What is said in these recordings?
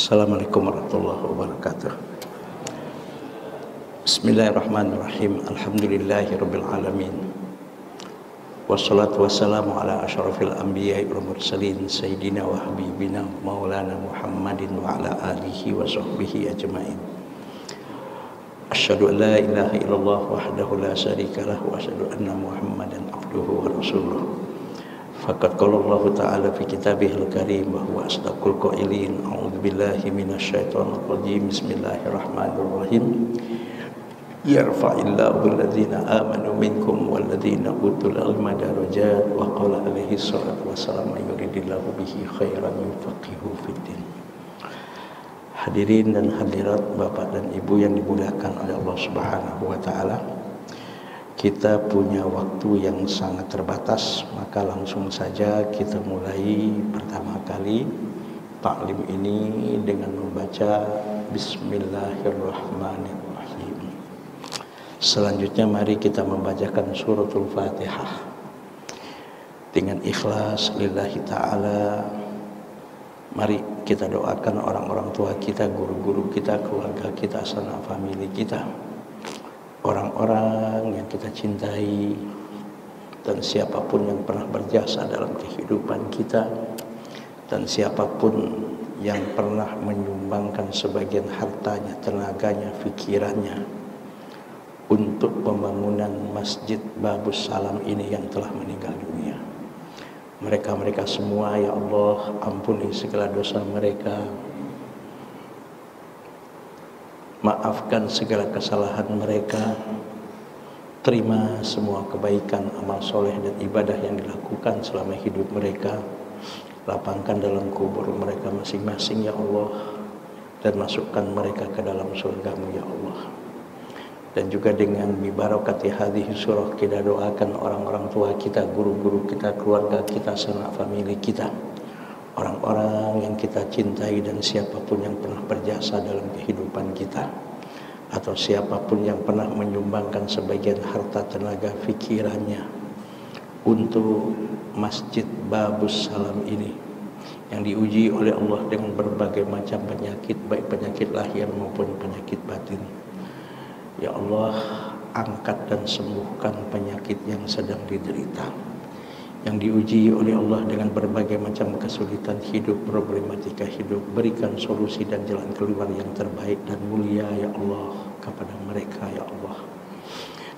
Assalamualaikum warahmatullahi wabarakatuh. Bismillahirrahmanirrahim. Alhamdulillahirabbil alamin. Wassalatu wassalamu ala asyrafil anbiya'i wal mursalin sayyidina wa habibina maulana Muhammadin wa ala alihi wa sahbihi ajmain. Asyhadu an la ilaha illallah wahdahu la syarika lahu wa asyhadu anna Muhammadan abduhu wa rasuluh. Faqad qala Allah Ta'ala fi kitabihil karim wa huwa asdaqul qailin. A'udzu billahi minasyaitonir rajim. Bismillahirrahmanirrahim. Yarfa'illahu alladhina amanu minkum walladhina utul ilma darajat wa qala alaihi salatu wassalam yuridillahu bihi khairan yufaqihu fiddin. Hadirin dan hadirat Bapak dan Ibu yang dimuliakan oleh Allah Subhanahu wa taala. Kita punya waktu yang sangat terbatas, maka langsung saja kita mulai pertama kali taklim ini dengan membaca Bismillahirrahmanirrahim. Selanjutnya mari kita membacakan suratul Fatihah dengan ikhlas lillahi ta'ala. Mari kita doakan orang-orang tua kita, guru-guru kita, keluarga kita, sanak famili kita, orang-orang yang kita cintai, dan siapapun yang pernah berjasa dalam kehidupan kita, dan siapapun yang pernah menyumbangkan sebagian hartanya, tenaganya, pikirannya untuk pembangunan Masjid Babus Salam ini yang telah meninggal dunia. Mereka-mereka semua, ya Allah, ampuni segala dosa mereka, maafkan segala kesalahan mereka, terima semua kebaikan, amal soleh dan ibadah yang dilakukan selama hidup mereka, lapangkan dalam kubur mereka masing-masing, ya Allah, dan masukkan mereka ke dalam surga-Mu, ya Allah. Dan juga dengan bibarakati hadhihi surah kita doakan orang-orang tua kita, guru-guru kita, keluarga kita, sanak famili kita, orang-orang yang kita cintai dan siapapun yang pernah berjasa dalam kehidupan kita, atau siapapun yang pernah menyumbangkan sebagian harta, tenaga, pikirannya untuk Masjid Babus Salam ini yang diuji oleh Allah dengan berbagai macam penyakit, baik penyakit lahir maupun penyakit batin. Ya Allah, angkat dan sembuhkan penyakit yang sedang diderita, yang diuji oleh Allah dengan berbagai macam kesulitan hidup, problematika hidup. Berikan solusi dan jalan keluar yang terbaik dan mulia, ya Allah, kepada mereka, ya Allah.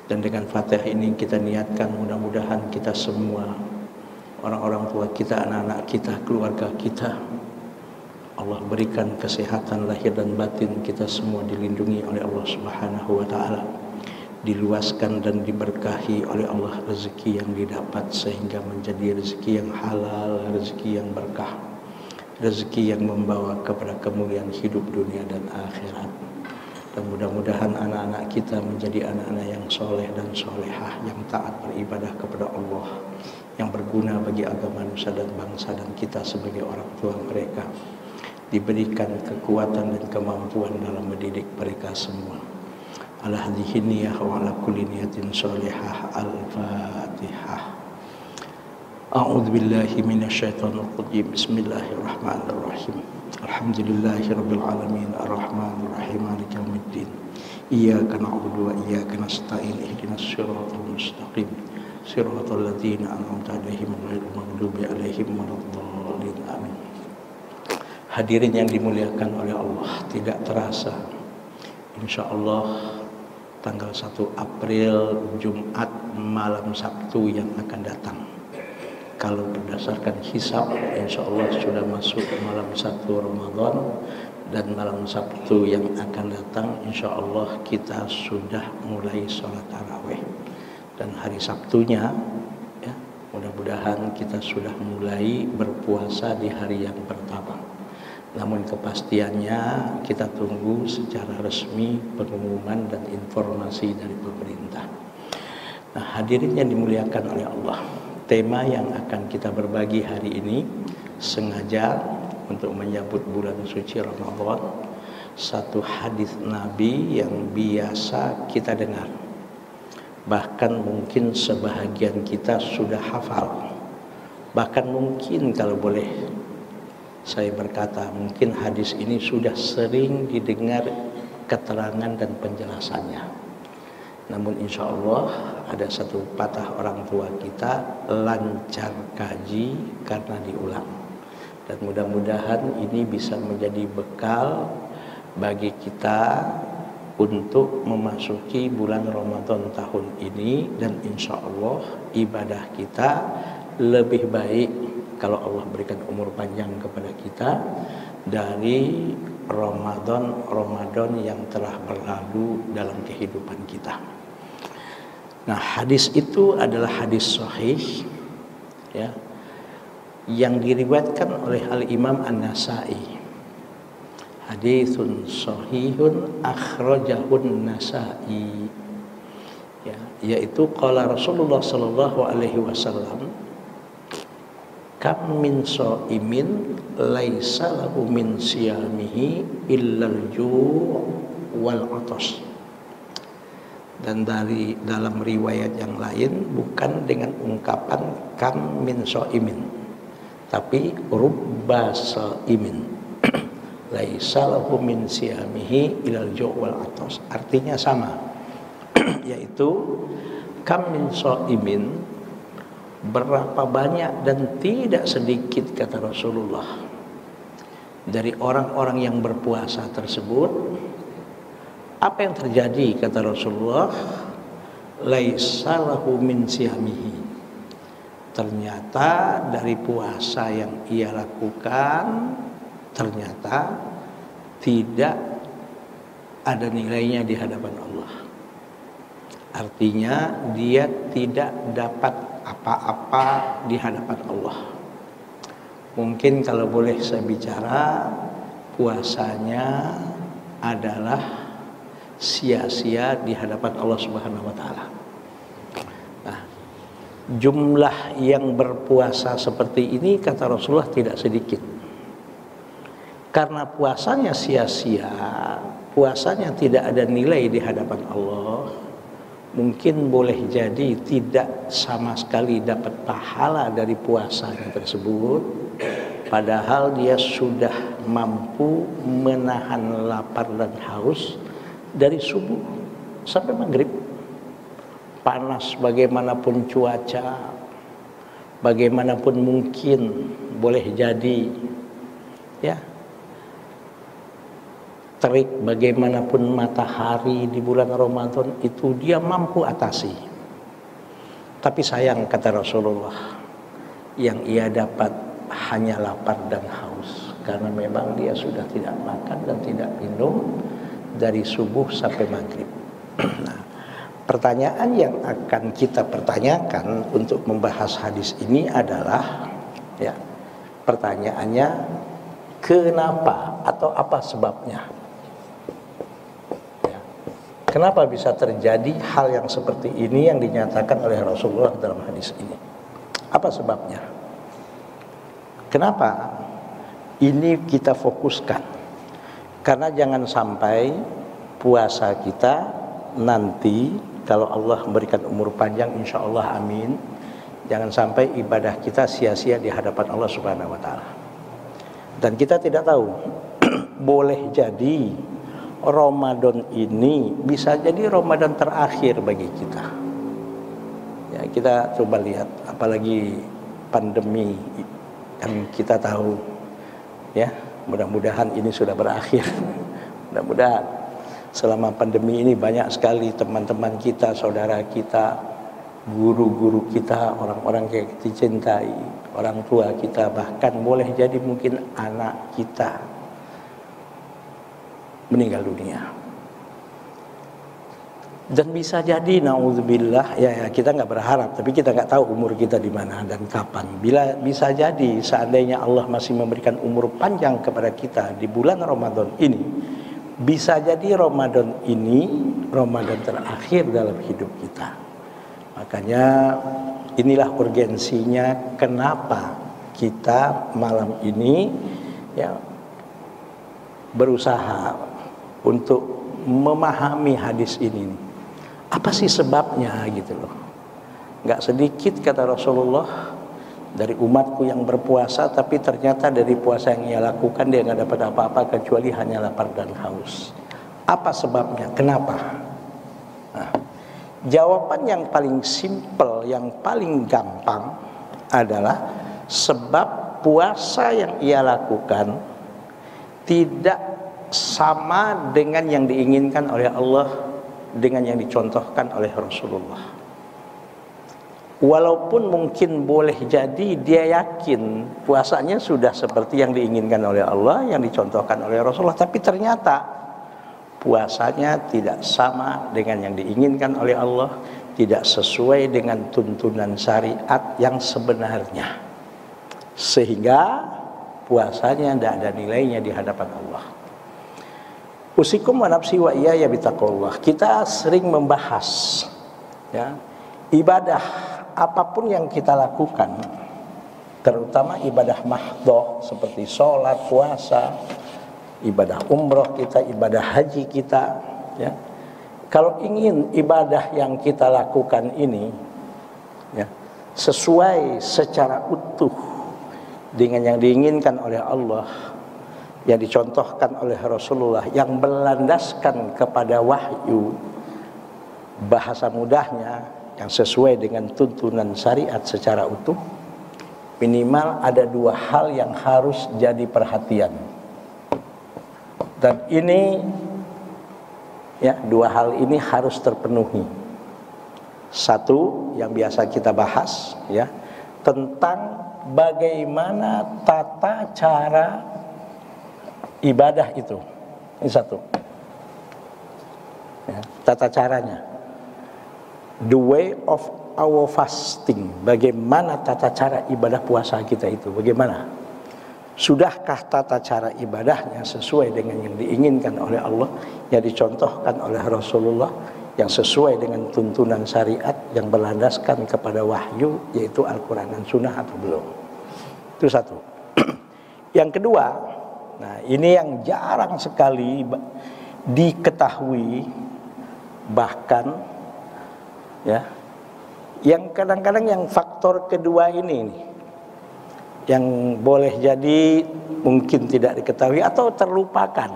Dan dengan Fatihah ini kita niatkan mudah-mudahan kita semua, orang-orang tua kita, anak-anak kita, keluarga kita, Allah berikan kesehatan lahir dan batin, kita semua dilindungi oleh Allah Subhanahu wa taala, diluaskan dan diberkahi oleh Allah rezeki yang didapat sehingga menjadi rezeki yang halal, rezeki yang berkah, rezeki yang membawa kepada kemuliaan hidup dunia dan akhirat. Dan mudah-mudahan anak-anak kita menjadi anak-anak yang soleh dan solehah, yang taat beribadah kepada Allah, yang berguna bagi agama nusa dan bangsa, dan kita sebagai orang tua mereka diberikan kekuatan dan kemampuan dalam mendidik mereka semua. Ala hadhihi niyyah wa ala kulli niyatin shalihah. Al-Fatihah. A'udzu billahi minasyaitonir rajim. Bismillahirrahmanirrahim. Alhamdulillahirabbil alamin arrahmanir rahim maliki yaumiddin. Iyyaka na'budu wa iyyaka nasta'in. Ihdinas shiratal mustaqim. Shiratal ladzina an'amta 'alaihim ghairil maghdubi 'alaihim waladdallin. Amin. Hadirin yang dimuliakan oleh Allah, tidak terasa insyaallah tanggal 1 April Jumat malam Sabtu yang akan datang, kalau berdasarkan hisab insyaallah sudah masuk malam 1 Ramadan, dan malam Sabtu yang akan datang insyaallah kita sudah mulai sholat tarawih. Dan hari Sabtunya ya, mudah-mudahan kita sudah mulai berpuasa di hari yang pertama. Namun kepastiannya kita tunggu secara resmi pengumuman dan informasi dari pemerintah. Nah, hadirin yang dimuliakan oleh Allah, tema yang akan kita berbagi hari ini sengaja untuk menyambut bulan suci Ramadan, satu hadis Nabi yang biasa kita dengar, bahkan mungkin sebahagian kita sudah hafal, bahkan mungkin kalau boleh Saya berkata, mungkin hadis ini sudah sering didengar keterangan dan penjelasannya. Namun insya Allah ada satu patah orang tua kita lancar kaji karena diulang. Dan mudah-mudahan ini bisa menjadi bekal bagi kita untuk memasuki bulan Ramadan tahun ini. Dan insya Allah ibadah kita lebih baik kalau Allah berikan umur panjang kepada kita dari Ramadan yang telah berlalu dalam kehidupan kita. Nah, hadis itu adalah hadis sahih ya, yang diriwayatkan oleh Al-Imam An-Nasai. Hadisun sahihun akhrajahun Nasai ya, yaitu qala Rasulullah sallallahu alaihi wasallam, kam min shaimin laisa lahu min siyamihi illal ju' wal 'atas. Dan dari dalam riwayat yang lain bukan dengan ungkapan kam min shaimin, tapi rubba shaimin laisa lahu min siyamihi illal ju' wal 'atas. Artinya sama, yaitu kam min shaimin, berapa banyak dan tidak sedikit, kata Rasulullah, dari orang-orang yang berpuasa tersebut. Apa yang terjadi, kata Rasulullah? Laisa lahu min siyamihi, ternyata dari puasa yang ia lakukan ternyata tidak ada nilainya di hadapan Allah. Artinya dia tidak dapat apa-apa di hadapan Allah. Mungkin kalau boleh saya bicara, puasanya adalah sia-sia di hadapan Allah Subhanahu wa taala. Nah, jumlah yang berpuasa seperti ini, kata Rasulullah, tidak sedikit. Karena puasanya sia-sia, puasanya tidak ada nilai di hadapan Allah, mungkin boleh jadi tidak sama sekali dapat pahala dari puasanya tersebut, padahal dia sudah mampu menahan lapar dan haus dari subuh sampai maghrib. Panas bagaimanapun cuaca, bagaimanapun mungkin boleh jadi ya, terik bagaimanapun matahari di bulan Ramadan itu dia mampu atasi. Tapi sayang, kata Rasulullah, yang ia dapat hanya lapar dan haus, karena memang dia sudah tidak makan dan tidak minum dari subuh sampai maghrib. Nah, pertanyaan yang akan kita pertanyakan untuk membahas hadis ini adalah ya, pertanyaannya, kenapa atau apa sebabnya? Kenapa bisa terjadi hal yang seperti ini yang dinyatakan oleh Rasulullah dalam hadis ini? Apa sebabnya? Kenapa ini kita fokuskan? Karena jangan sampai puasa kita nanti, kalau Allah memberikan umur panjang, insya Allah amin, jangan sampai ibadah kita sia-sia di hadapan Allah Subhanahu wa taala. Dan kita tidak tahu, boleh jadi Ramadan ini bisa jadi Ramadan terakhir bagi kita. Ya, kita coba lihat, apalagi pandemi yang kita tahu ya, mudah-mudahan ini sudah berakhir. Mudah-mudahan selama pandemi ini banyak sekali teman-teman kita, saudara kita, guru-guru kita, orang-orang yang kita cintai, orang tua kita, bahkan boleh jadi mungkin anak kita meninggal dunia. Dan bisa jadi, naudzubillah, ya kita nggak berharap, tapi kita nggak tahu umur kita di mana dan kapan. Bisa jadi seandainya Allah masih memberikan umur panjang kepada kita di bulan Ramadan ini, bisa jadi Ramadan ini Ramadan terakhir dalam hidup kita. Makanya inilah urgensinya kenapa kita malam ini ya berusaha untuk memahami hadis ini. Apa sih sebabnya gitu loh. Gak sedikit, kata Rasulullah, dari umatku yang berpuasa, tapi ternyata dari puasa yang ia lakukan dia nggak dapat apa-apa kecuali hanya lapar dan haus. Apa sebabnya? Kenapa? Nah, jawaban yang paling simpel, yang paling gampang adalah sebab puasa yang ia lakukan tidak sama dengan yang diinginkan oleh Allah, dengan yang dicontohkan oleh Rasulullah. Walaupun mungkin boleh jadi dia yakin puasanya sudah seperti yang diinginkan oleh Allah, yang dicontohkan oleh Rasulullah, tapi ternyata puasanya tidak sama dengan yang diinginkan oleh Allah, tidak sesuai dengan tuntunan syariat yang sebenarnya, sehingga puasanya tidak ada nilainya di hadapan Allah. Usikum wa nafsi wa iyaya bitaqwallah. Kita sering membahas ya, ibadah apapun yang kita lakukan, terutama ibadah mahdhah seperti sholat, puasa, ibadah umroh kita, ibadah haji kita, ya. Kalau ingin ibadah yang kita lakukan ini ya, sesuai secara utuh dengan yang diinginkan oleh Allah, yang dicontohkan oleh Rasulullah, yang berlandaskan kepada wahyu, bahasa mudahnya yang sesuai dengan tuntunan syariat secara utuh, minimal ada dua hal yang harus jadi perhatian. Dan ini ya, dua hal ini harus terpenuhi. Satu yang biasa kita bahas ya, tentang bagaimana tata cara ibadah itu. Ini satu ya, tata caranya, the way of our fasting. Bagaimana tata cara ibadah puasa kita itu, bagaimana? Sudahkah tata cara ibadahnya sesuai dengan yang diinginkan oleh Allah, yang dicontohkan oleh Rasulullah, yang sesuai dengan tuntunan syariat yang berlandaskan kepada wahyu, yaitu Al-Quran dan Sunnah, atau belum? Itu satu. Yang kedua, nah ini yang jarang sekali diketahui, bahkan ya, yang kadang-kadang yang faktor kedua ini nih, yang boleh jadi mungkin tidak diketahui atau terlupakan.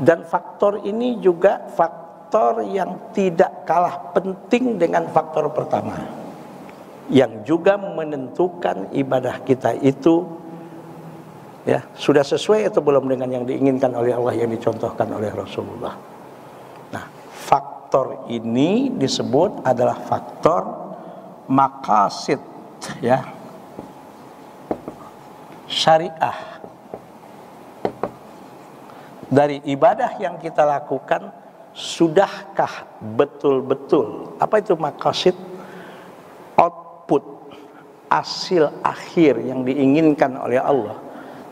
Dan faktor ini juga faktor yang tidak kalah penting dengan faktor pertama, yang juga menentukan ibadah kita itu ya sudah sesuai atau belum dengan yang diinginkan oleh Allah, yang dicontohkan oleh Rasulullah. Nah, faktor ini disebut adalah faktor maqasid ya, syariah dari ibadah yang kita lakukan. Sudahkah betul-betul, apa itu maqasid? Output, hasil akhir yang diinginkan oleh Allah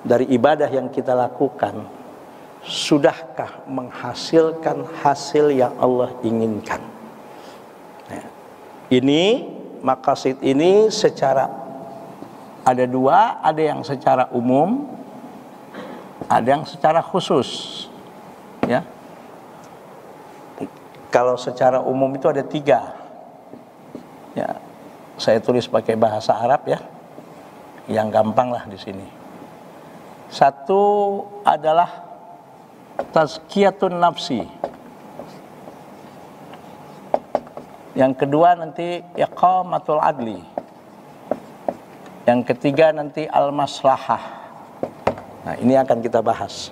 dari ibadah yang kita lakukan, sudahkah menghasilkan hasil yang Allah inginkan? Nah, ini maqasid ini secara ada dua, ada yang secara umum, ada yang secara khusus ya. Kalau secara umum itu ada tiga ya, saya tulis pakai bahasa Arab ya, yang gampang lah di sini. Satu adalah tazkiyatun nafsi, yang kedua nanti iqamatul adli, yang ketiga nanti al-maslahah. Nah, ini akan kita bahas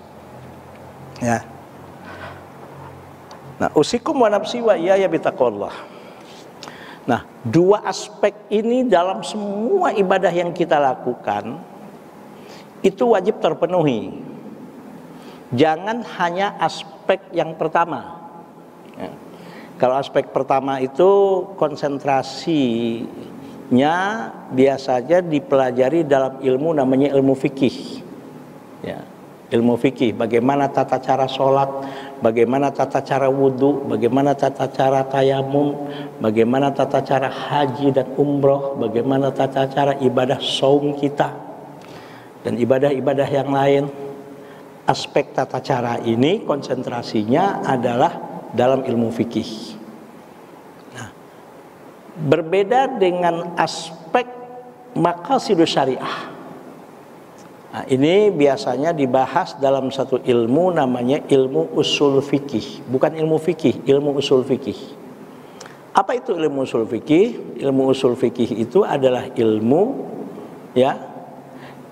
ya. Nah, usikum wa nafsi wa iyaya bitaqwallah. Nah, dua aspek ini dalam semua ibadah yang kita lakukan itu wajib terpenuhi. Jangan hanya aspek yang pertama ya. Kalau aspek pertama itu konsentrasinya biasanya dipelajari dalam ilmu namanya ilmu fikih ya. Ilmu fikih, bagaimana tata cara sholat, bagaimana tata cara wudhu, bagaimana tata cara tayamum, bagaimana tata cara haji dan umroh, bagaimana tata cara ibadah saum kita dan ibadah-ibadah yang lain. Aspek tata cara ini konsentrasinya adalah dalam ilmu fikih. Nah, berbeda dengan aspek maqasidus syariah. Nah, ini biasanya dibahas dalam satu ilmu namanya ilmu usul fikih, bukan ilmu fikih, ilmu usul fikih. Apa itu ilmu usul fikih? Ilmu usul fikih itu adalah ilmu, ya,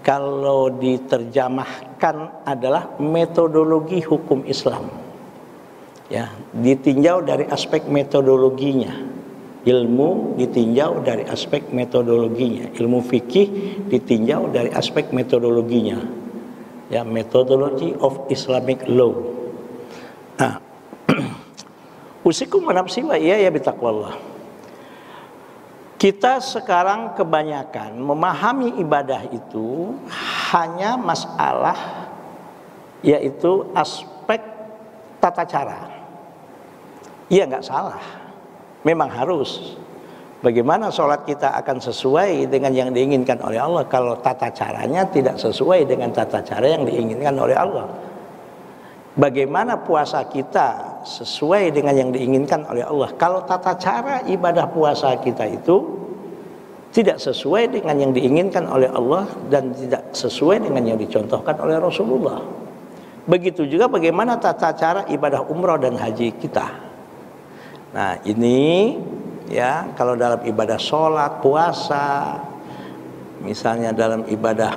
kalau diterjemahkan adalah metodologi hukum Islam. Ya, ditinjau dari aspek metodologinya. Ilmu ditinjau dari aspek metodologinya. Ilmu fikih ditinjau dari aspek metodologinya. Ya, methodology of Islamic law. Nah, usikum wa nafsi wa iyaya bitaqwallah. Kita sekarang kebanyakan memahami ibadah itu hanya masalah, yaitu aspek tata cara. Iya, nggak salah. Memang harus. Bagaimana sholat kita akan sesuai dengan yang diinginkan oleh Allah kalau tata caranya tidak sesuai dengan tata cara yang diinginkan oleh Allah? Bagaimana puasa kita sesuai dengan yang diinginkan oleh Allah kalau tata cara ibadah puasa kita itu tidak sesuai dengan yang diinginkan oleh Allah dan tidak sesuai dengan yang dicontohkan oleh Rasulullah? Begitu juga bagaimana tata cara ibadah umrah dan haji kita. Nah, ini ya, kalau dalam ibadah sholat, puasa, misalnya dalam ibadah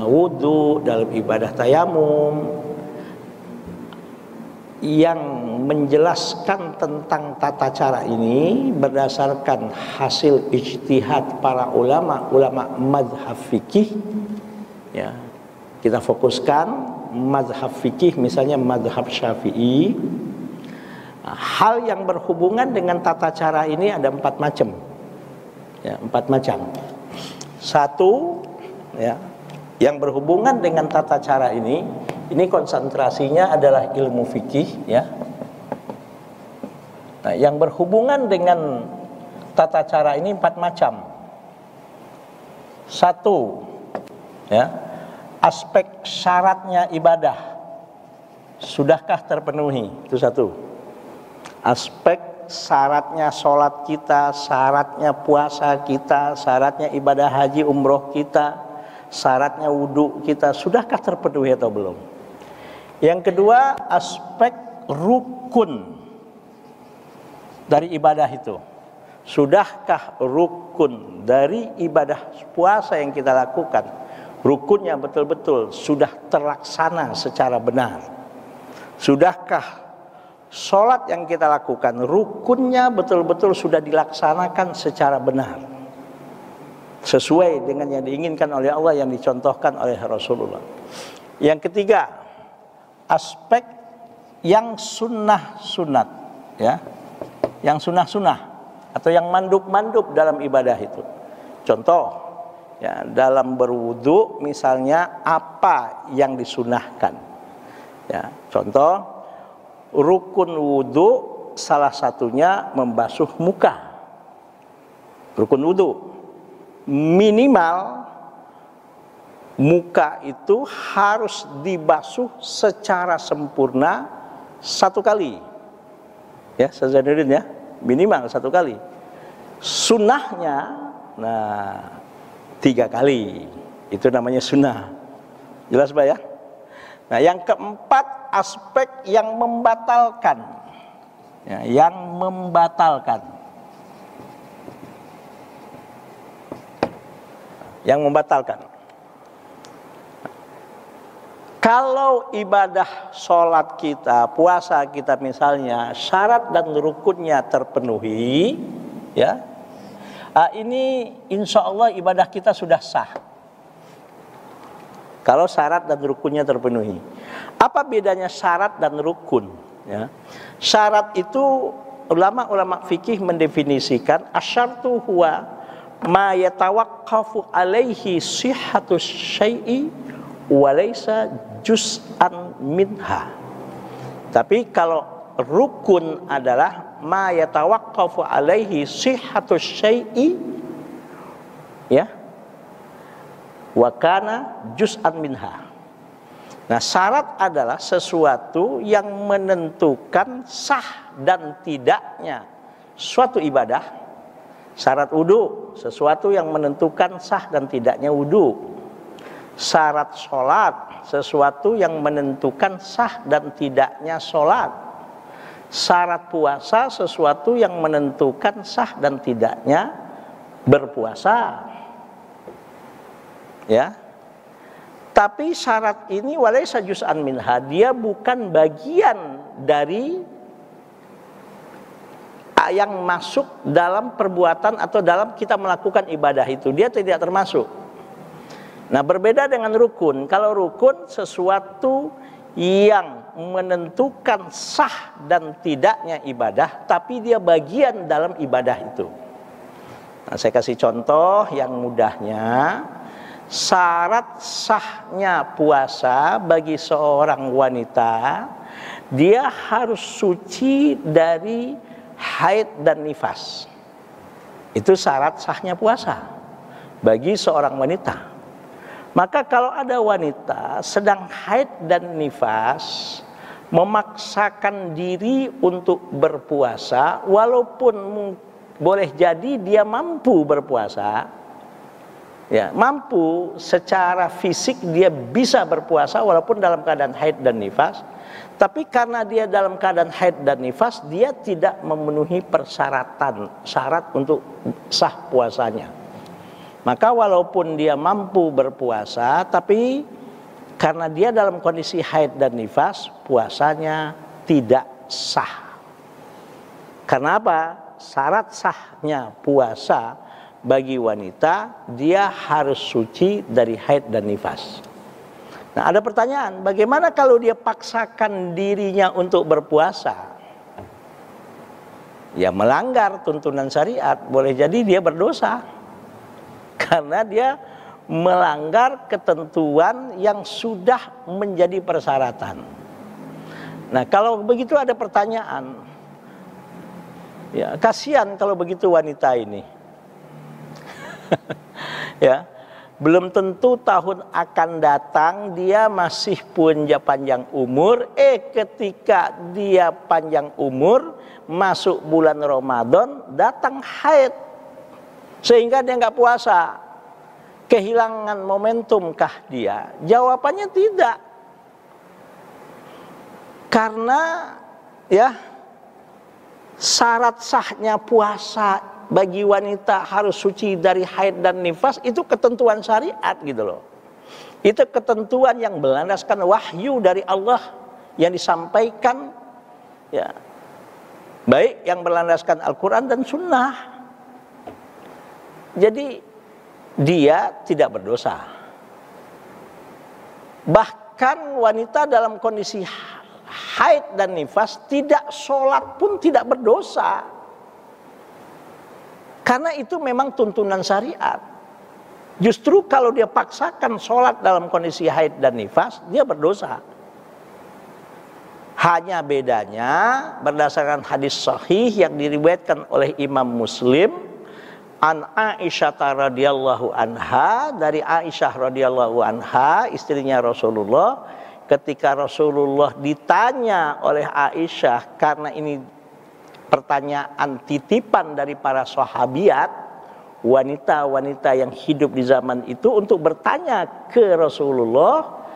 wudhu, dalam ibadah tayamum, yang menjelaskan tentang tata cara ini berdasarkan hasil ijtihad para ulama mazhab fikih. Ya, kita fokuskan mazhab fikih, misalnya mazhab Syafi'i. Hal yang berhubungan dengan tata cara ini ada 4 macam. Ya, 4 macam. Satu, ya, yang berhubungan dengan tata cara ini konsentrasinya adalah ilmu fikih, ya. Nah, yang berhubungan dengan tata cara ini 4 macam. Satu, ya, aspek syaratnya ibadah sudahkah terpenuhi? Itu satu. Aspek syaratnya sholat kita, syaratnya puasa kita, syaratnya ibadah haji umroh kita, syaratnya wudhu kita, sudahkah terpenuhi atau belum? Yang kedua, aspek rukun dari ibadah itu. Sudahkah rukun dari ibadah puasa yang kita lakukan, rukunnya betul-betul sudah terlaksana secara benar? Sudahkah sholat yang kita lakukan, rukunnya betul-betul sudah dilaksanakan secara benar, sesuai dengan yang diinginkan oleh Allah, yang dicontohkan oleh Rasulullah? Yang ketiga, aspek yang sunnah-sunnat, ya, yang sunnah-sunnah atau yang mandub-mandub dalam ibadah itu. Contoh, ya, dalam berwudu misalnya apa yang disunahkan. Ya, contoh, rukun wudu salah satunya membasuh muka. Rukun wudu minimal muka itu harus dibasuh secara sempurna 1 kali. Ya, Zainuddin, ya, minimal 1 kali. Sunnahnya, nah, 3 kali. Itu namanya sunnah. Jelas, Pak, ya? Nah, yang keempat, aspek yang membatalkan, ya, yang membatalkan, yang membatalkan. Kalau ibadah sholat kita, puasa kita misalnya, syarat dan rukunnya terpenuhi, ya, ini insya Allah ibadah kita sudah sah. Kalau syarat dan rukunnya terpenuhi. Apa bedanya syarat dan rukun? Ya. Syarat itu ulama-ulama fikih mendefinisikan asyartu huwa ma yatawaqqafu alaihi sihhatus syai'i wa laysa juz'an minha. Tapi kalau rukun adalah ma yatawaqqafu alaihi sihhatus syai'i, ya, wa kana juz'an minha. Nah, syarat adalah sesuatu yang menentukan sah dan tidaknya suatu ibadah Syarat wudu, sesuatu yang menentukan sah dan tidaknya wudu. Syarat sholat, sesuatu yang menentukan sah dan tidaknya sholat. Syarat puasa, sesuatu yang menentukan sah dan tidaknya berpuasa. Ya. Tapi syarat ini walaysa juz'an minha, dia bukan bagian dari yang masuk dalam perbuatan atau dalam kita melakukan ibadah itu, dia tidak termasuk. Nah, berbeda dengan rukun. Kalau rukun sesuatu yang menentukan sah dan tidaknya ibadah, tapi dia bagian dalam ibadah itu. Nah, saya kasih contoh yang mudahnya. Syarat sahnya puasa bagi seorang wanita, dia harus suci dari haid dan nifas. Itu syarat sahnya puasa bagi seorang wanita. Maka kalau ada wanita sedang haid dan nifas, memaksakan diri untuk berpuasa, walaupun boleh jadi dia mampu berpuasa, ya, mampu secara fisik dia bisa berpuasa walaupun dalam keadaan haid dan nifas, tapi karena dia dalam keadaan haid dan nifas, dia tidak memenuhi syarat untuk sah puasanya. Maka walaupun dia mampu berpuasa, tapi karena dia dalam kondisi haid dan nifas, puasanya tidak sah. Karena apa? Syarat sahnya puasa bagi wanita, dia harus suci dari haid dan nifas. Nah, ada pertanyaan, bagaimana kalau dia paksakan dirinya untuk berpuasa? Ya, melanggar tuntunan syariat, boleh jadi dia berdosa. Karena dia melanggar ketentuan yang sudah menjadi persyaratan. Nah, kalau begitu ada pertanyaan. Ya, kasihan kalau begitu wanita ini. Ya, belum tentu tahun akan datang dia masih punya panjang umur. Ketika dia panjang umur, masuk bulan Ramadan, datang haid, sehingga dia nggak puasa. Kehilangan momentumkah dia? Jawabannya tidak. Karena ya, syarat sahnya puasa bagi wanita harus suci dari haid dan nifas, itu ketentuan syariat gitu loh. Itu ketentuan yang berlandaskan wahyu dari Allah yang disampaikan, ya, baik yang berlandaskan Al-Quran dan Sunnah. Jadi dia tidak berdosa. Bahkan wanita dalam kondisi haid dan nifas tidak sholat pun tidak berdosa. Karena itu memang tuntunan syariat. Justru kalau dia paksakan sholat dalam kondisi haid dan nifas, dia berdosa. Hanya bedanya berdasarkan hadis sahih yang diriwayatkan oleh Imam Muslim, an Aisyah radhiyallahu anha, dari Aisyah radhiyallahu anha, istrinya Rasulullah, ketika Rasulullah ditanya oleh Aisyah, karena ini pertanyaan titipan dari para sahabiat, wanita-wanita yang hidup di zaman itu, untuk bertanya ke Rasulullah,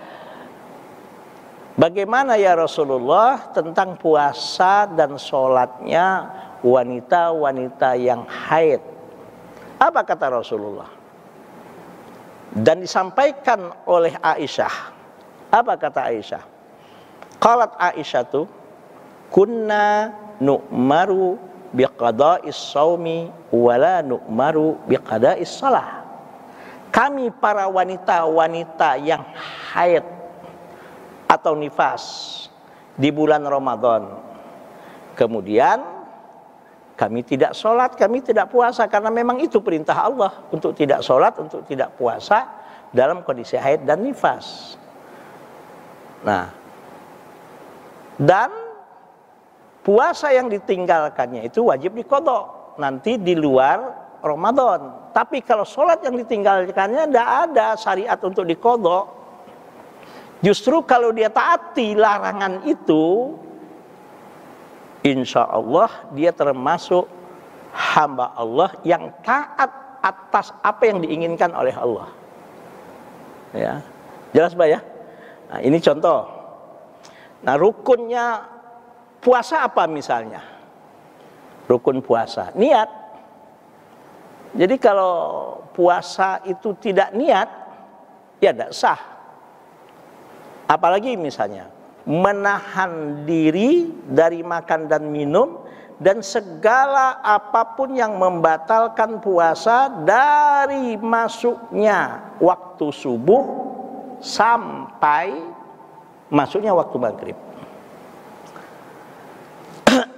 bagaimana ya Rasulullah tentang puasa dan sholatnya wanita-wanita yang haid? Apa kata Rasulullah? Dan disampaikan oleh Aisyah. Apa kata Aisyah? Qalat Aisyah tu, kunna nu'maru biqada'is shaumi wala nu'maru biqada'is shalah. Kami para wanita-wanita yang haid atau nifas di bulan Ramadan, kemudian kami tidak sholat, kami tidak puasa, karena memang itu perintah Allah untuk tidak sholat, untuk tidak puasa dalam kondisi haid dan nifas. Nah, dan puasa yang ditinggalkannya itu wajib diqadha nanti di luar Ramadan. Tapi kalau sholat yang ditinggalkannya tidak ada syariat untuk diqadha. Justru kalau dia taati larangan itu, insya Allah dia termasuk hamba Allah yang taat atas apa yang diinginkan oleh Allah. Ya, jelas Pak ya? Nah, ini contoh. Nah, rukunnya puasa apa misalnya? Rukun puasa, niat. Jadi kalau puasa itu tidak niat, ya tidak sah. Apalagi misalnya menahan diri dari makan dan minum dan segala apapun yang membatalkan puasa dari masuknya waktu subuh sampai masuknya waktu maghrib.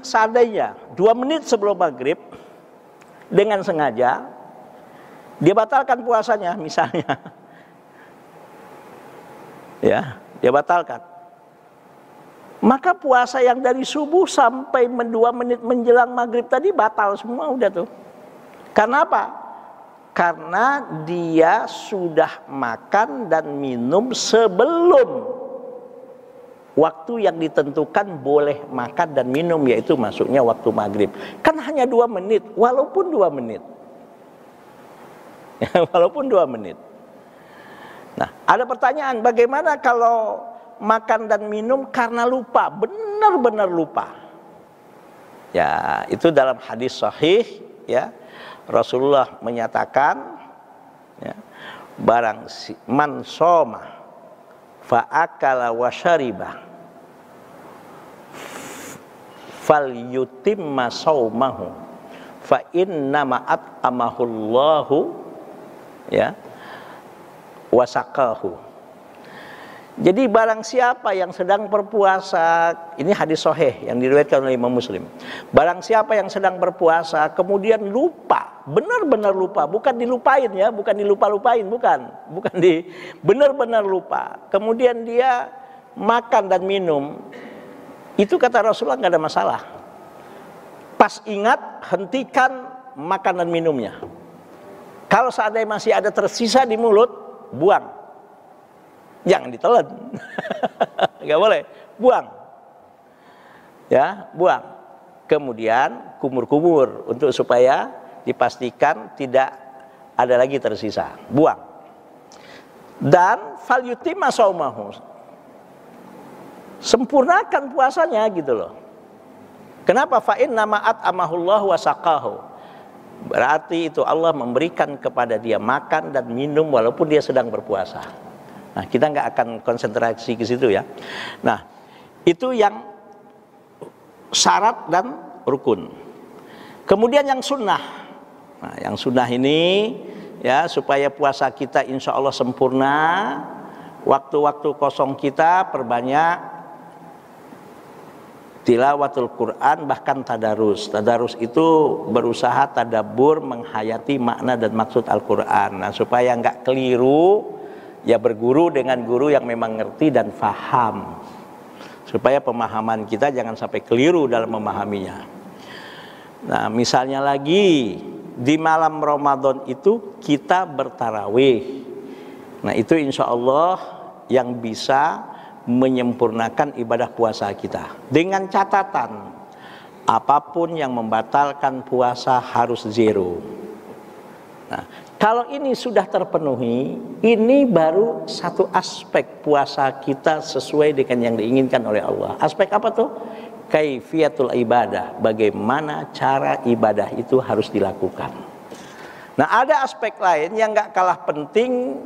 Seandainya 2 menit sebelum maghrib dengan sengaja dia batalkan puasanya misalnya, ya, dia batalkan, maka puasa yang dari subuh sampai 2 menit menjelang maghrib tadi batal semua, udah tuh. Karena apa? Karena dia sudah makan dan minum sebelum waktu yang ditentukan boleh makan dan minum, yaitu masuknya waktu maghrib. Kan hanya 2 menit, walaupun 2 menit. Walaupun 2 menit. Nah, ada pertanyaan, bagaimana kalau makan dan minum karena lupa, benar-benar lupa? Ya, itu dalam hadis sahih, ya, Rasulullah menyatakan, ya, barang man soma fa'akala wa syariba fal yutimma saumahu fa inna ma'at amahullahu, ya, wasakahu. Jadi barang siapa yang sedang berpuasa, ini hadis sahih yang diriwayatkan oleh Imam Muslim. Barang siapa yang sedang berpuasa kemudian lupa, benar-benar lupa, bukan dilupain ya, bukan dilupa-lupain, bukan benar-benar lupa. Kemudian dia makan dan minum, itu kata Rasulullah nggak ada masalah. Pas ingat, hentikan makan dan minumnya. Kalau seandainya masih ada tersisa di mulut, buang. Jangan ditelan. Nggak boleh, buang. Ya, buang. Kemudian kumur-kumur untuk supaya dipastikan tidak ada lagi tersisa. Buang. Dan fal yutimma saumahu. Sempurnakan puasanya gitu loh. Kenapa? Fa inna ma'at amahullahu wasaqahu. Berarti itu Allah memberikan kepada dia makan dan minum walaupun dia sedang berpuasa. Nah, kita nggak akan konsentrasi ke situ ya. Nah, itu yang syarat dan rukun. Kemudian yang sunnah. Nah, yang sunnah ini ya supaya puasa kita insya Allah sempurna. Waktu-waktu kosong kita perbanyak tilawatul Quran, bahkan tadarus. Tadarus itu berusaha tadabbur, menghayati makna dan maksud Al-Quran. Nah, supaya nggak keliru, ya berguru dengan guru yang memang ngerti dan faham. Supaya pemahaman kita jangan sampai keliru dalam memahaminya. Nah, misalnya lagi di malam Ramadan itu kita bertarawih. Nah, itu insya Allah yang bisa menyempurnakan ibadah puasa kita. Dengan catatan, apapun yang membatalkan puasa harus zero. Nah, kalau ini sudah terpenuhi, ini baru satu aspek puasa kita sesuai dengan yang diinginkan oleh Allah. Aspek apa tuh? Kaifiyatul ibadah, bagaimana cara ibadah itu harus dilakukan. Nah, ada aspek lain yang gak kalah penting,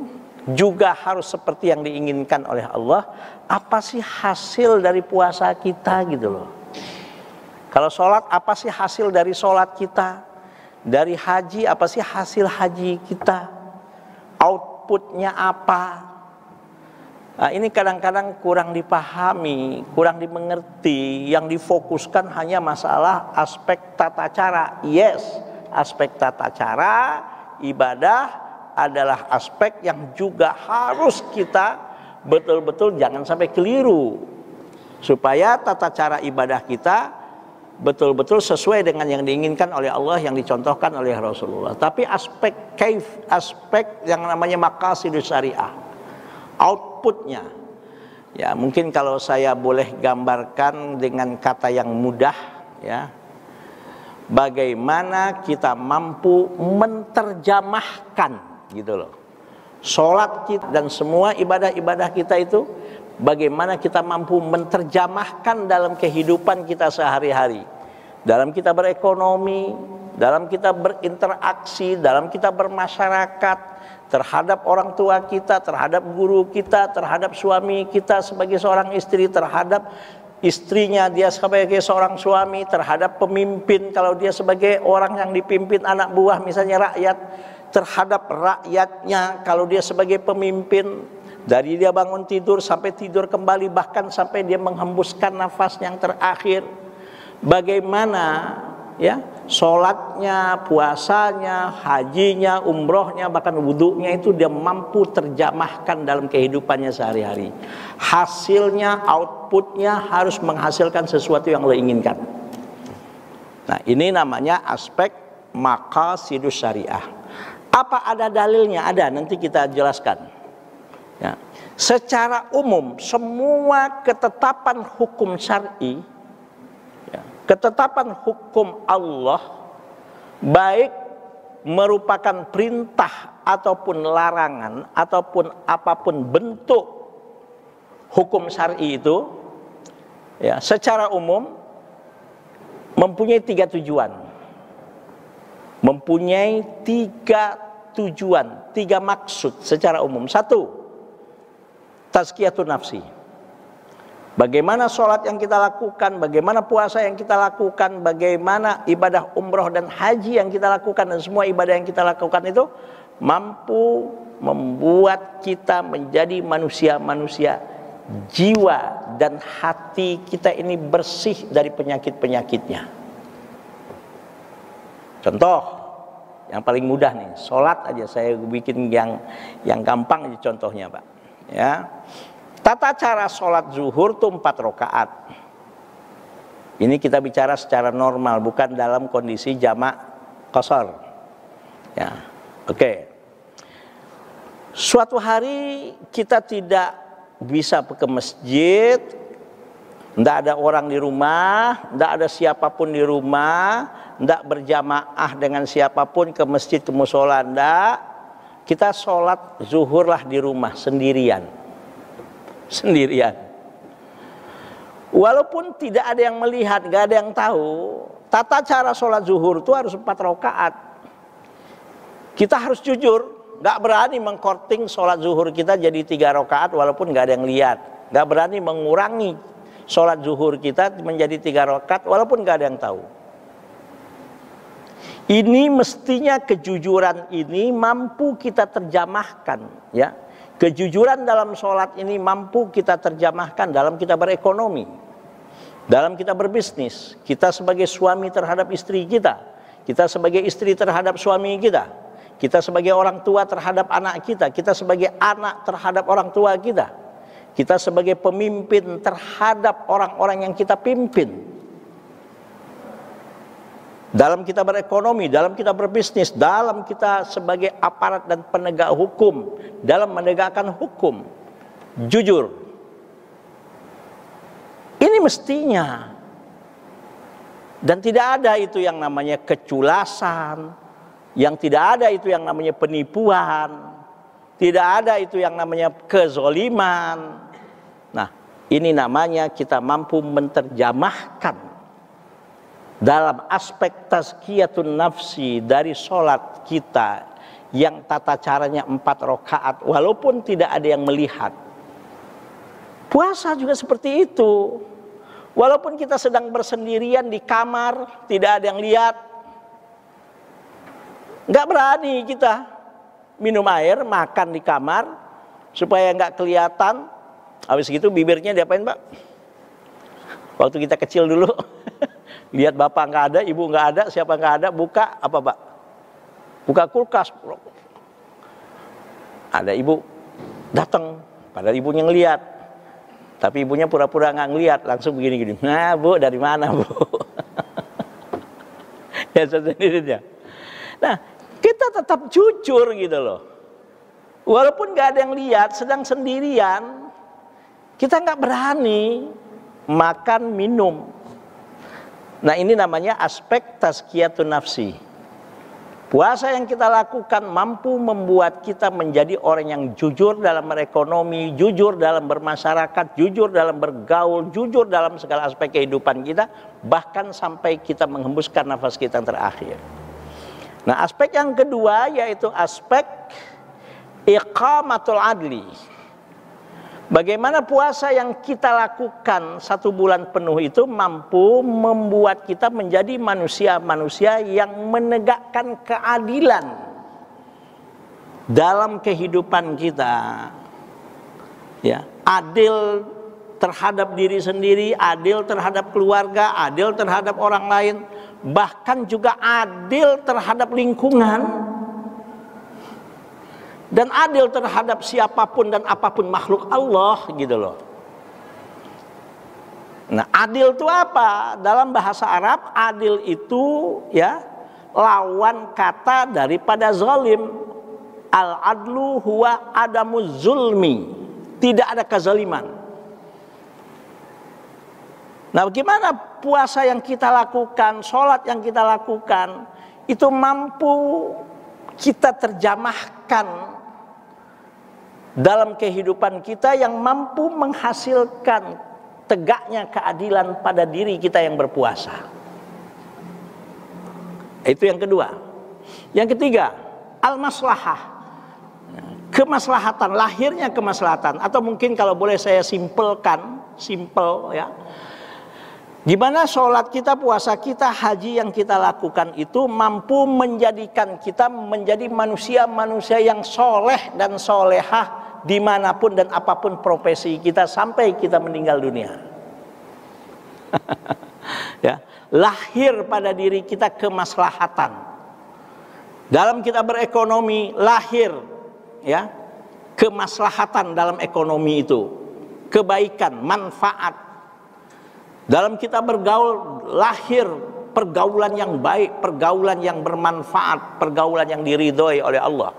juga harus seperti yang diinginkan oleh Allah. Apa sih hasil dari puasa kita gitu loh. Kalau sholat, apa sih hasil dari sholat kita? Dari haji, apa sih hasil haji kita? Outputnya apa? Nah, ini kadang-kadang kurang dipahami, kurang dimengerti. Yang difokuskan hanya masalah aspek tata cara. Yes, aspek tata cara ibadah adalah aspek yang juga harus kita betul-betul jangan sampai keliru, supaya tata cara ibadah kita betul-betul sesuai dengan yang diinginkan oleh Allah, yang dicontohkan oleh Rasulullah. Tapi aspek aspek yang namanya maqasidus syariah, outputnya, ya mungkin kalau saya boleh gambarkan dengan kata yang mudah, ya, bagaimana kita mampu menterjemahkan gitu loh. Sholat kita dan semua ibadah-ibadah kita itu bagaimana kita mampu menterjemahkan dalam kehidupan kita sehari-hari. Dalam kita berekonomi, dalam kita berinteraksi, dalam kita bermasyarakat, terhadap orang tua kita, terhadap guru kita, terhadap suami kita sebagai seorang istri, terhadap istrinya dia sebagai seorang suami, terhadap pemimpin kalau dia sebagai orang yang dipimpin anak buah misalnya rakyat, terhadap rakyatnya kalau dia sebagai pemimpin, dari dia bangun tidur sampai tidur kembali, bahkan sampai dia menghembuskan nafas yang terakhir. Bagaimana ya sholatnya, puasanya, hajinya, umrohnya, bahkan wudhunya itu dia mampu terjemahkan dalam kehidupannya sehari-hari. Hasilnya, outputnya harus menghasilkan sesuatu yang lo inginkan. Nah, ini namanya aspek maqasidus syariah. Apa ada dalilnya? Ada, nanti kita jelaskan. Ya. Secara umum semua ketetapan hukum syar'i, ketetapan hukum Allah, baik merupakan perintah ataupun larangan ataupun apapun bentuk hukum syar'i itu, ya, secara umum mempunyai tiga tujuan. Mempunyai tiga tujuan, tiga maksud secara umum. Satu, tazkiyatun nafsi. Bagaimana sholat yang kita lakukan, bagaimana puasa yang kita lakukan, bagaimana ibadah umroh dan haji yang kita lakukan, dan semua ibadah yang kita lakukan itu mampu membuat kita menjadi manusia-manusia jiwa dan hati kita ini bersih dari penyakit-penyakitnya. Contoh yang paling mudah nih, sholat aja saya bikin yang gampang aja contohnya, Pak. Ya. Tata cara sholat zuhur itu 4 rakaat. Ini kita bicara secara normal, bukan dalam kondisi jamak qashar. Ya, oke. Suatu hari kita tidak bisa ke masjid, tidak ada orang di rumah, tidak ada siapapun di rumah, tidak berjamaah dengan siapapun ke masjid, ke mushola, tidak. Kita sholat zuhur lah di rumah sendirian. Walaupun tidak ada yang melihat, gak ada yang tahu, tata cara sholat zuhur itu harus 4 rakaat. Kita harus jujur, gak berani mengkorting sholat zuhur kita jadi 3 rakaat walaupun gak ada yang lihat. Gak berani mengurangi sholat zuhur kita menjadi 3 rakaat walaupun gak ada yang tahu. Ini mestinya kejujuran ini mampu kita terjemahkan, ya. Kejujuran dalam sholat ini mampu kita terjemahkan dalam kita berekonomi, dalam kita berbisnis, kita sebagai suami terhadap istri kita, kita sebagai istri terhadap suami kita, kita sebagai orang tua terhadap anak kita, kita sebagai anak terhadap orang tua kita, kita sebagai pemimpin terhadap orang-orang yang kita pimpin. Dalam kita berekonomi, dalam kita berbisnis, dalam kita sebagai aparat dan penegak hukum, dalam menegakkan hukum, jujur. Ini mestinya. Dan tidak ada itu yang namanya keculasan, yang tidak ada itu yang namanya penipuan, tidak ada itu yang namanya kezoliman. Nah, ini namanya kita mampu menterjemahkan dalam aspek tazkiyatun nafsi dari sholat kita yang tata caranya 4 rakaat walaupun tidak ada yang melihat. Puasa juga seperti itu. Walaupun kita sedang bersendirian di kamar, tidak ada yang lihat, nggak berani kita minum air, makan di kamar supaya nggak kelihatan. Habis gitu bibirnya diapain, Pak? Waktu kita kecil dulu lihat bapak nggak ada, ibu nggak ada, siapa nggak ada, buka apa, Pak? Buka kulkas. Ada ibu datang, padahal ibunya ngelihat, tapi ibunya pura-pura nggak ngelihat, langsung begini-gini. Nah, Bu, dari mana, Bu? Ya sendirinya. Nah, kita tetap jujur gitu loh. Walaupun nggak ada yang lihat, sedang sendirian, kita nggak berani makan minum. Nah, ini namanya aspek tazkiyatun nafsi. Puasa yang kita lakukan mampu membuat kita menjadi orang yang jujur dalam berekonomi, jujur dalam bermasyarakat, jujur dalam bergaul, jujur dalam segala aspek kehidupan kita, bahkan sampai kita menghembuskan nafas kita yang terakhir. Nah, aspek yang kedua yaitu aspek iqamatul adli. Bagaimana puasa yang kita lakukan 1 bulan penuh itu mampu membuat kita menjadi manusia-manusia yang menegakkan keadilan dalam kehidupan kita. Ya, adil terhadap diri sendiri, adil terhadap keluarga, adil terhadap orang lain, bahkan juga adil terhadap lingkungan. Dan adil terhadap siapapun dan apapun makhluk Allah, gitu loh. Nah, adil itu apa? Dalam bahasa Arab, adil itu ya lawan kata daripada zalim. Al-adlu huwa adamuz zulmi. Tidak ada kezaliman. Nah, bagaimana puasa yang kita lakukan, sholat yang kita lakukan, itu mampu kita terjamahkan dalam kehidupan kita yang mampu menghasilkan tegaknya keadilan pada diri kita yang berpuasa. Itu yang kedua. Yang ketiga, al-maslahah. Kemaslahatan, lahirnya kemaslahatan. Atau mungkin kalau boleh saya simpelkan, simpel ya. Gimana sholat kita, puasa kita, haji yang kita lakukan itu mampu menjadikan kita menjadi manusia-manusia yang soleh dan solehah dimanapun dan apapun profesi kita sampai kita meninggal dunia. Ya, lahir pada diri kita kemaslahatan. Dalam kita berekonomi lahir ya kemaslahatan dalam ekonomi itu, kebaikan, manfaat. Dalam kita bergaul lahir pergaulan yang baik, pergaulan yang bermanfaat, pergaulan yang diridhoi oleh Allah.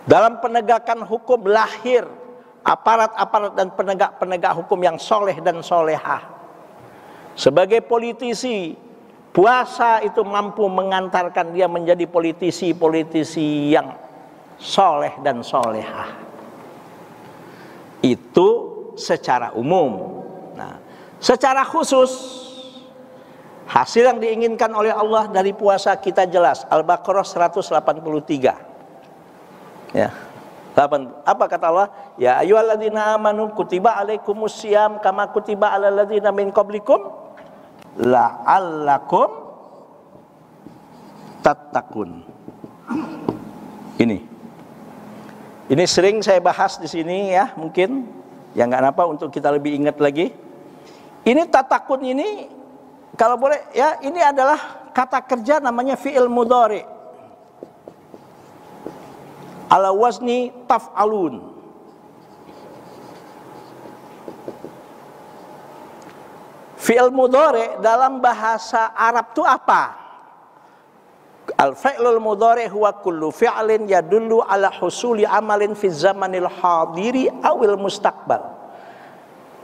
Dalam penegakan hukum lahir aparat-aparat dan penegak-penegak hukum yang soleh dan solehah. Sebagai politisi, puasa itu mampu mengantarkan dia menjadi politisi-politisi yang soleh dan solehah. Itu secara umum. Nah, secara khusus hasil yang diinginkan oleh Allah dari puasa kita jelas. Al-Baqarah 183. Ya. Apa kata Allah? Ya ayyuhalladzina amanu kutiba alaikumusiyam kama kutiba alal ladzina min qablikum la'allakum tattaqun. Ini sering saya bahas di sini ya, mungkin ya nggak apa untuk kita lebih ingat lagi. Ini tatakun ini kalau boleh ya, ini adalah kata kerja namanya fi'il mudhari. Ala wazni taf'alun. Fi'il mudhari dalam bahasa Arab itu apa? Al-fi'lul mudhari huwa kullu fi'lin yadullu ala husuli amalin fi zamanil hadiri awil mustaqbal.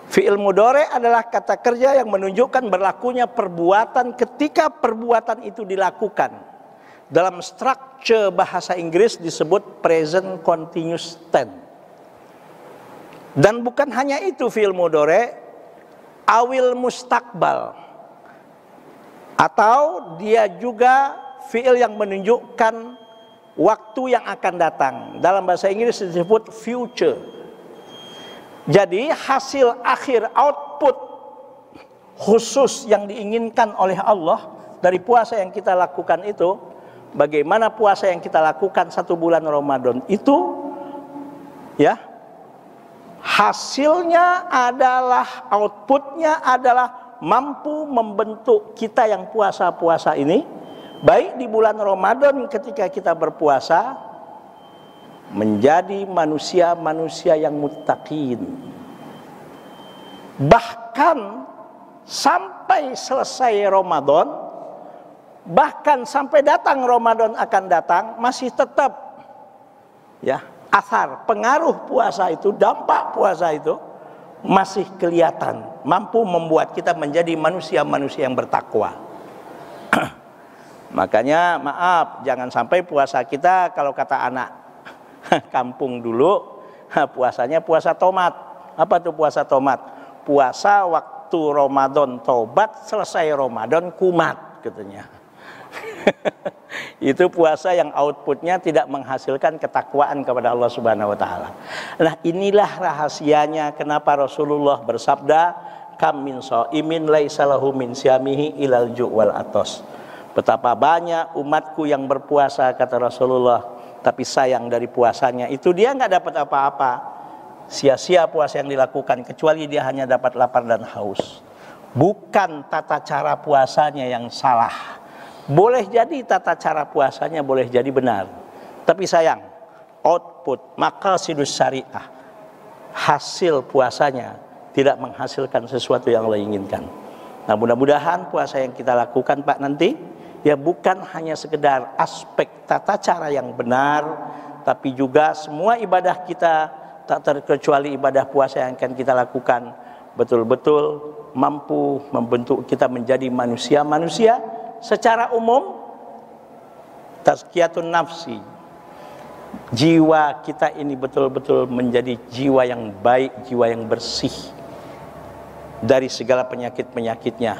Fi'il mudhari adalah kata kerja yang menunjukkan berlakunya perbuatan ketika perbuatan itu dilakukan. Dalam struktur bahasa Inggris disebut present continuous tense. Dan bukan hanya itu fi'il mudhari, awil mustaqbal. Atau dia juga fi'il yang menunjukkan waktu yang akan datang. Dalam bahasa Inggris disebut future. Jadi hasil akhir output khusus yang diinginkan oleh Allah dari puasa yang kita lakukan itu, bagaimana puasa yang kita lakukan 1 bulan Ramadan itu ya hasilnya adalah, outputnya adalah mampu membentuk kita yang puasa-puasa ini, baik di bulan Ramadan ketika kita berpuasa, menjadi manusia-manusia yang muttaqin. Bahkan sampai selesai Ramadan, bahkan sampai datang Ramadan akan datang, masih tetap ya asar, pengaruh puasa itu, dampak puasa itu masih kelihatan, mampu membuat kita menjadi manusia-manusia yang bertakwa. Makanya maaf, jangan sampai puasa kita, kalau kata anak kampung dulu, puasanya puasa tomat. Apa tuh puasa tomat? Puasa waktu Ramadan tobat, selesai Ramadan kumat katanya. Itu puasa yang outputnya tidak menghasilkan ketakwaan kepada Allah Subhanahu wa taala. Nah, inilah rahasianya kenapa Rasulullah bersabda, kam min shaimin laisa lahu min siyamihi ilal ju' wal atos. Betapa banyak umatku yang berpuasa, kata Rasulullah, tapi sayang dari puasanya itu dia nggak dapat apa-apa. Sia-sia puasa yang dilakukan, kecuali dia hanya dapat lapar dan haus. Bukan tata cara puasanya yang salah. Boleh jadi tata cara puasanya boleh jadi benar, tapi sayang, output maqasidus syariah, hasil puasanya tidak menghasilkan sesuatu yang Allah inginkan. Nah, mudah-mudahan puasa yang kita lakukan Pak nanti, ya bukan hanya sekedar aspek tata cara yang benar, tapi juga semua ibadah kita, tak terkecuali ibadah puasa yang akan kita lakukan, betul-betul mampu membentuk kita menjadi manusia-manusia secara umum. Tazkiyatun nafsi, jiwa kita ini betul-betul menjadi jiwa yang baik, jiwa yang bersih dari segala penyakit-penyakitnya.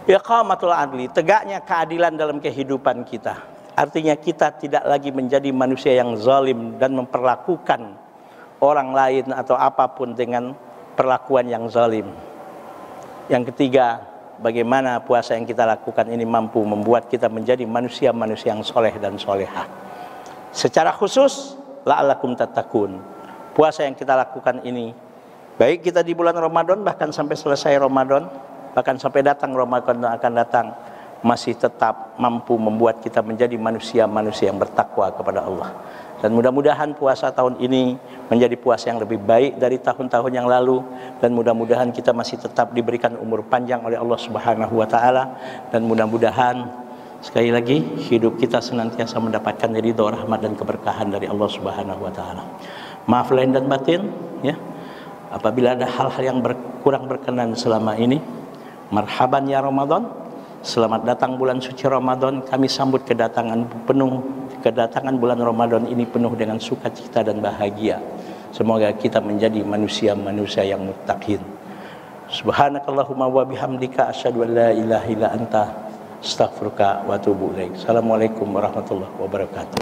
Iqamatul adli, tegaknya keadilan dalam kehidupan kita. Artinya kita tidak lagi menjadi manusia yang zalim dan memperlakukan orang lain atau apapun dengan perlakuan yang zalim. Yang ketiga, bagaimana puasa yang kita lakukan ini mampu membuat kita menjadi manusia-manusia yang soleh dan solehah. Secara khusus, la'allakum tattaqun. Puasa yang kita lakukan ini, baik kita di bulan Ramadan, bahkan sampai selesai Ramadan, bahkan sampai datang Ramadan yang akan datang, masih tetap mampu membuat kita menjadi manusia-manusia yang bertakwa kepada Allah. Dan mudah-mudahan puasa tahun ini menjadi puasa yang lebih baik dari tahun-tahun yang lalu, dan mudah-mudahan kita masih tetap diberikan umur panjang oleh Allah Subhanahu wa taala, dan mudah-mudahan sekali lagi hidup kita senantiasa mendapatkan ridha, rahmat dan keberkahan dari Allah Subhanahu wa taala. Maaf lahir dan batin ya. Apabila ada hal-hal yang kurang berkenan selama ini, marhaban ya Ramadan. Selamat datang bulan suci Ramadan. Kami sambut kedatangan bulan Ramadan ini penuh dengan sukacita dan bahagia. Semoga kita menjadi manusia-manusia yang muttaqin. Subhanakallahumma wa bihamdika asyhadu an la ilaha illa anta astaghfiruka wa atubu ilaik. Assalamualaikum warahmatullahi wabarakatuh.